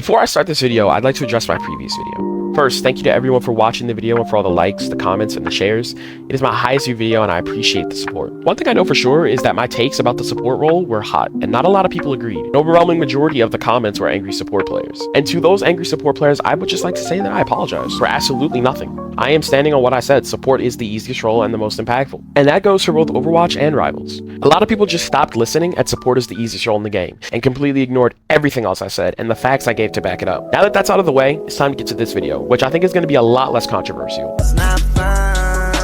Before I start this video, I'd like to address my previous video. First, thank you to everyone for watching the video and for all the likes, the comments, and the shares. It is my highest view video and I appreciate the support. One thing I know for sure is that my takes about the support role were hot, and not a lot of people agreed. An overwhelming majority of the comments were angry support players. And to those angry support players, I would just like to say that I apologize for absolutely nothing. I am standing on what I said. Support is the easiest role and the most impactful. And that goes for both Overwatch and Rivals. A lot of people just stopped listening at support is the easiest role in the game, and completely ignored everything else I said and the facts I gave to back it up. Now that that's out of the way, it's time to get to this video, which I think is going to be a lot less controversial.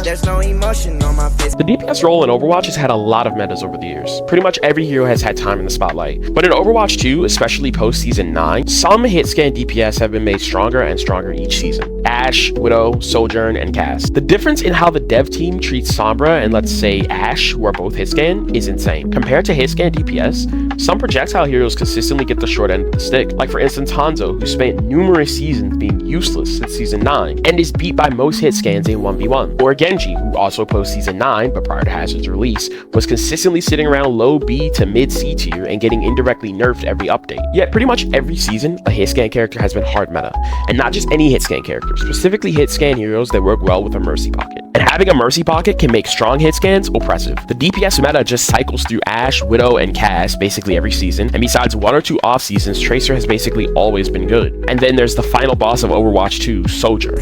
There's no emotion on my face. The DPS role in Overwatch has had a lot of metas over the years. Pretty much every hero has had time in the spotlight. But in Overwatch 2, especially post Season 9, some hit scan DPS have been made stronger and stronger each season. Ashe, Widow, Sojourn, and Cass. The difference in how the dev team treats Sombra and let's say Ashe, who are both hit scan, is insane. Compared to hit scan DPS, some projectile heroes consistently get the short end of the stick. Like for instance Hanzo, who spent numerous seasons being useless since Season 9 and is beat by most hit scans in 1v1. Or Genji, who also post Season 9 but prior to Hazard's release, was consistently sitting around low B to mid C tier and getting indirectly nerfed every update. Yet pretty much every season, a hit scan character has been hard meta. And not just any hit scan character, specifically hit scan heroes that work well with a Mercy Pocket. And having a Mercy Pocket can make strong hit scans oppressive. The DPS meta just cycles through Ashe, Widow, and Cass basically every season, and besides 1 or 2 off seasons, Tracer has basically always been good. And then there's the final boss of Overwatch 2, Sojourn.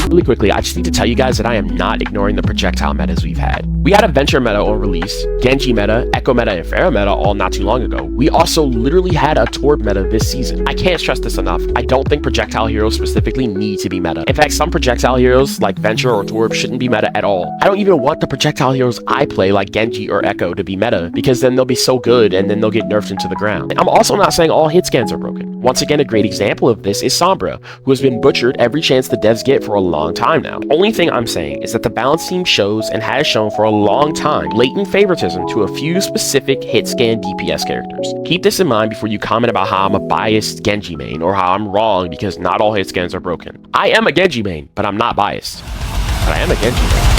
Really quickly, I just need to tell you guys that I am not ignoring the projectile metas we've had. We had a Venture meta on release, Genji meta, Echo meta, and Pharah meta all not too long ago. We also literally had a Torb meta this season. I can't stress this enough. I don't think projectile heroes specifically need to be meta. In fact, some projectile heroes like Venture or Torb shouldn't be meta at all. I don't even want the projectile heroes I play like Genji or Echo to be meta, because then they'll be so good and then they'll get nerfed into the ground. And I'm also not saying all hit scans are broken. Once again, a great example of this is Sombra, who has been butchered every chance the devs get for a long time now. Only thing I'm saying is that the balance team shows and has shown for a long time latent favoritism to a few specific hit scan DPS characters. Keep this in mind before you comment about how I'm a biased Genji main or how I'm wrong because not all hit scans are broken. I am a Genji main, but I'm not biased. But I am a Genji main.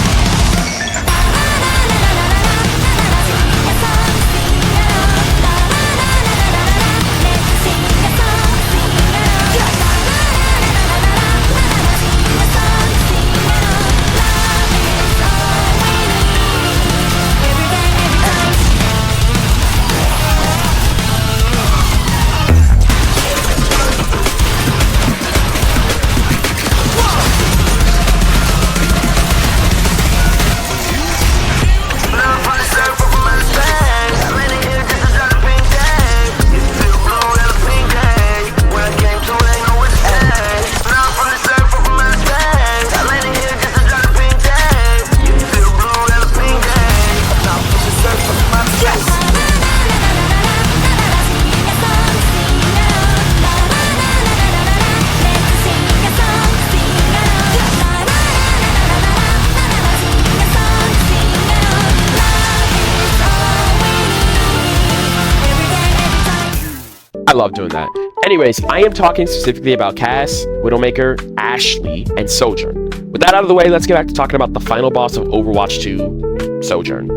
I love doing that. Anyways, I am talking specifically about Cass, Widowmaker, Ashley, and Sojourn. With that out of the way, let's get back to talking about the final boss of Overwatch 2, Sojourn.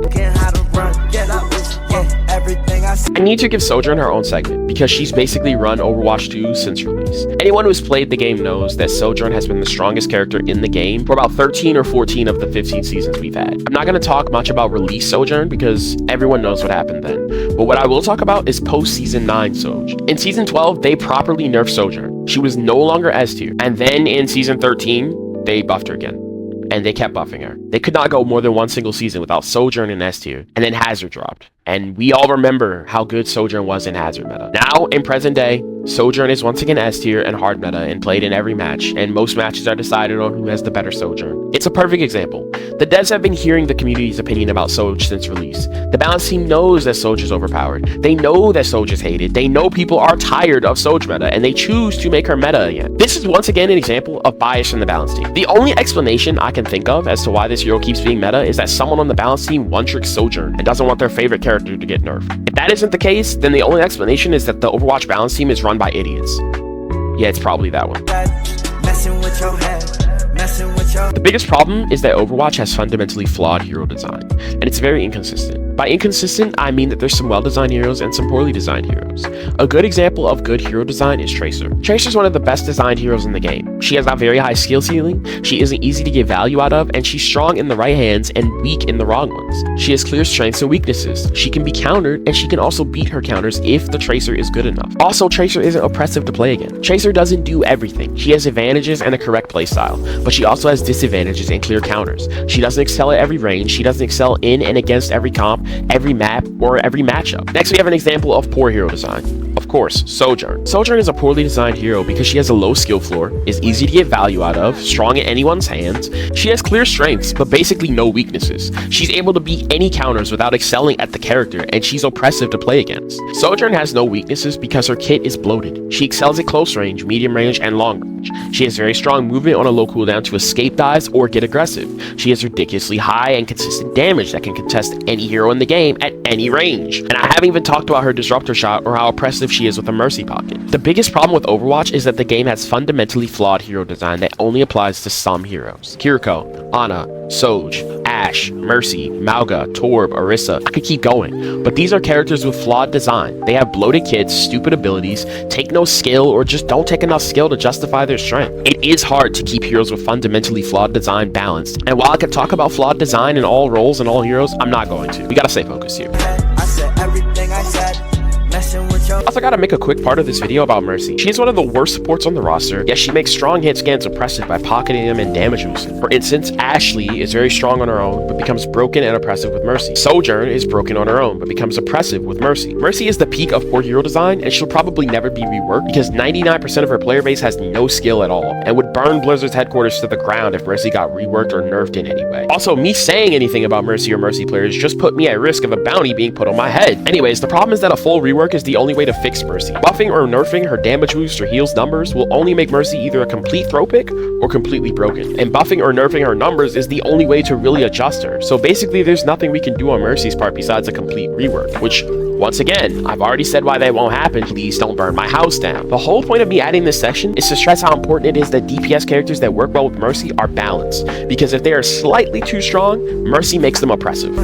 I need to give Sojourn her own segment, because she's basically run Overwatch 2 since release. Anyone who's played the game knows that Sojourn has been the strongest character in the game for about 13 or 14 of the 15 seasons we've had. I'm not going to talk much about release Sojourn because everyone knows what happened then, but what I will talk about is post-Season 9 Soj. In Season 12, they properly nerfed Sojourn. She was no longer S tier, and then in Season 13, they buffed her again. And they kept buffing her. They could not go more than one single season without Sojourn in S tier, and then Hazard dropped. And we all remember how good Sojourn was in Hazard meta. Now, in present day, Sojourn is once again S tier and hard meta and played in every match, and most matches are decided on who has the better Sojourn. It's a perfect example. The devs have been hearing the community's opinion about Soj since release. The balance team knows that Soj is overpowered. They know that Soj is hated. They know people are tired of Soj meta, and they choose to make her meta again. This is once again an example of bias from the balance team. The only explanation I can think of as to why this hero keeps being meta is that someone on the balance team one-tricks Sojourn and doesn't want their favorite character to get nerfed. If that isn't the case, then the only explanation is that the Overwatch balance team is run by idiots. Yeah, it's probably that one. The biggest problem is that Overwatch has fundamentally flawed hero design, and it's very inconsistent. By inconsistent, I mean that there's some well-designed heroes and some poorly designed heroes. A good example of good hero design is Tracer. Tracer's one of the best designed heroes in the game. She has a very high skill ceiling, she isn't easy to get value out of, and she's strong in the right hands and weak in the wrong ones. She has clear strengths and weaknesses. She can be countered, and she can also beat her counters if the Tracer is good enough. Also, Tracer isn't oppressive to play against. Tracer doesn't do everything. She has advantages and a correct playstyle, but she also has disadvantages and clear counters. She doesn't excel at every range, she doesn't excel in and against every comp, every map, or every matchup. Next, we have an example of poor hero design. Of course, Sojourn. Sojourn is a poorly designed hero because she has a low skill floor, is easy to get value out of, strong in anyone's hands. She has clear strengths, but basically no weaknesses. She's able to beat any counters without excelling at the character, and she's oppressive to play against. Sojourn has no weaknesses because her kit is bloated. She excels at close range, medium range, and long range. She has very strong movement on a low cooldown to escape dives or get aggressive. She has ridiculously high and consistent damage that can contest any hero in the game at any range. And I haven't even talked about her disruptor shot or how oppressive she is with a mercy pocket. The biggest problem with Overwatch is that the game has fundamentally flawed hero design that only applies to some heroes. Kiriko, Ana, Soj, Ashe, Mercy, Mauga, Torb, Orisa, I could keep going. But these are characters with flawed design. They have bloated kits, stupid abilities, take no skill, or just don't take enough skill to justify their strength. It is hard to keep heroes with fundamentally flawed design balanced, and while I could talk about flawed design in all roles and all heroes, I'm not going to. We gotta stay focused here. I said everything I said. I also gotta make a quick part of this video about Mercy. She's one of the worst supports on the roster, yet she makes strong hit scans oppressive by pocketing them and damage boosting. For instance, Ashley is very strong on her own, but becomes broken and oppressive with Mercy. Sojourn is broken on her own, but becomes oppressive with Mercy. Mercy is the peak of poor hero design, and she'll probably never be reworked because 99% of her player base has no skill at all, and would burn Blizzard's headquarters to the ground if Mercy got reworked or nerfed in any way. Also, me saying anything about Mercy or Mercy players just put me at risk of a bounty being put on my head. Anyways, the problem is that a full rework is the only way to fix Mercy. Buffing or nerfing her damage boost or heals numbers will only make Mercy either a complete throw pick or completely broken. And buffing or nerfing her numbers is the only way to really adjust her. So basically, there's nothing we can do on Mercy's part besides a complete rework, which, once again, I've already said why that won't happen. Please don't burn my house down. The whole point of me adding this section is to stress how important it is that DPS characters that work well with Mercy are balanced, because if they are slightly too strong, Mercy makes them oppressive.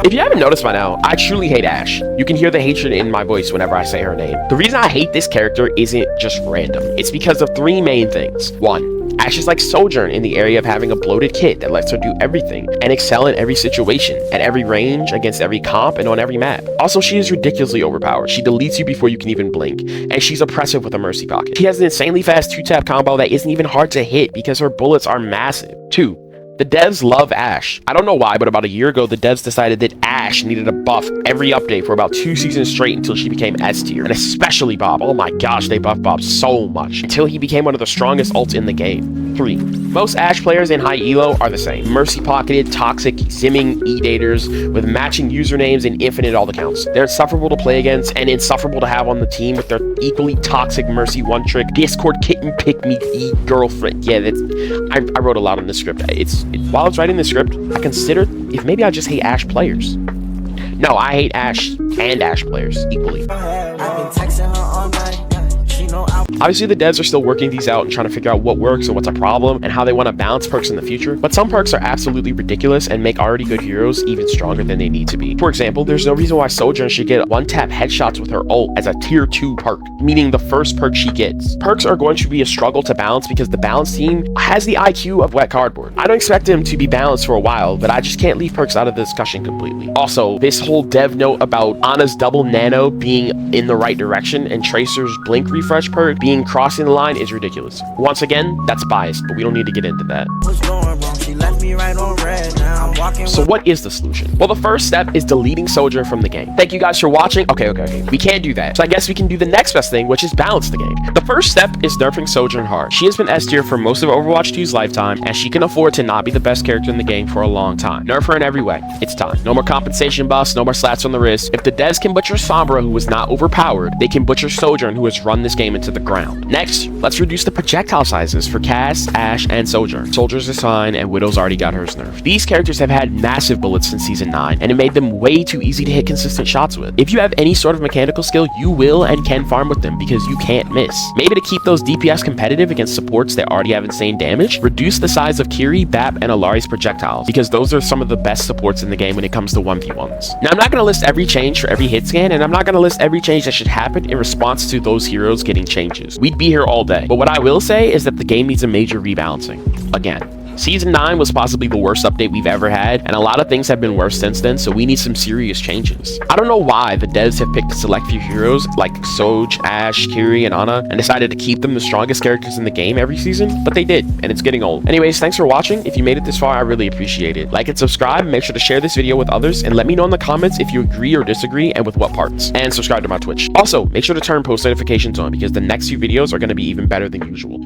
If you haven't noticed by now, I truly hate Ashe. You can hear the hatred in my voice whenever I say her name. The reason I hate this character isn't just random. It's because of three main things. 1. Ashe is like Sojourn in the area of having a bloated kit that lets her do everything and excel in every situation, at every range, against every comp, and on every map. Also, she is ridiculously overpowered. She deletes you before you can even blink, and she's oppressive with a mercy pocket. She has an insanely fast 2-tap combo that isn't even hard to hit because her bullets are massive. 2. The devs love Ashe. I don't know why, but about a year ago, the devs decided that Ashe needed a buff every update for about 2 seasons straight until she became S tier. And especially Bob. Oh my gosh, they buffed Bob so much until he became one of the strongest ults in the game. 3. Most Ashe players in high elo are the same. Mercy pocketed, toxic, zimming E-daters with matching usernames and infinite all accounts. They're insufferable to play against and insufferable to have on the team with their equally toxic Mercy one-trick, Discord kitten pick me girlfriend. Yeah, that's I wrote a lot on the script. While I was writing the script, I considered if maybe I just hate Ashe players. No, I hate Ashe and Ashe players equally. Obviously, the devs are still working these out and trying to figure out what works and what's a problem and how they want to balance perks in the future, but some perks are absolutely ridiculous and make already good heroes even stronger than they need to be. For example, there's no reason why Sojourn should get one-tap headshots with her ult as a tier 2 perk, meaning the first perk she gets. Perks are going to be a struggle to balance because the balance team has the IQ of wet cardboard. I don't expect them to be balanced for a while, but I just can't leave perks out of the discussion completely. Also, this whole dev note about Ana's double nano being in the right direction and Tracer's blink refresh perk being crossing the line is ridiculous. Once again, that's biased, but we don't need to get into that. So what is the solution? Well, the first step is deleting Sojourn from the game. Thank you guys for watching. Okay. We can't do that. So I guess we can do the next best thing, which is balance the game. The first step is nerfing Sojourn hard. She has been S tier for most of Overwatch 2's lifetime, and she can afford to not be the best character in the game for a long time. Nerf her in every way. It's time. No more compensation buffs, no more slaps on the wrist. If the devs can butcher Sombra, who was not overpowered, they can butcher Sojourn, who has run this game into the ground. Next, let's reduce the projectile sizes for Cass, Ashe, and Sojourn. Soldiers is fine, and Widow's Widow's already got hers nerfed. These characters have had massive bullets since Season 9, and it made them way too easy to hit consistent shots with. If you have any sort of mechanical skill, you will and can farm with them because you can't miss. Maybe to keep those DPS competitive against supports that already have insane damage, reduce the size of Kiri, Bap, and Alari's projectiles, because those are some of the best supports in the game when it comes to 1v1s. Now, I'm not going to list every change for every hit scan, and I'm not going to list every change that should happen in response to those heroes getting changes. We'd be here all day. But what I will say is that the game needs a major rebalancing. Again. Season 9 was possibly the worst update we've ever had, and a lot of things have been worse since then, so we need some serious changes. I don't know why the devs have picked a select few heroes like Soj, Ashe, Kiri, and Ana, and decided to keep them the strongest characters in the game every season, but they did, and it's getting old. Anyways, thanks for watching. If you made it this far, I really appreciate it. Like and subscribe, and make sure to share this video with others, and let me know in the comments if you agree or disagree, and with what parts. And subscribe to my Twitch. Also, make sure to turn post notifications on, because the next few videos are going to be even better than usual.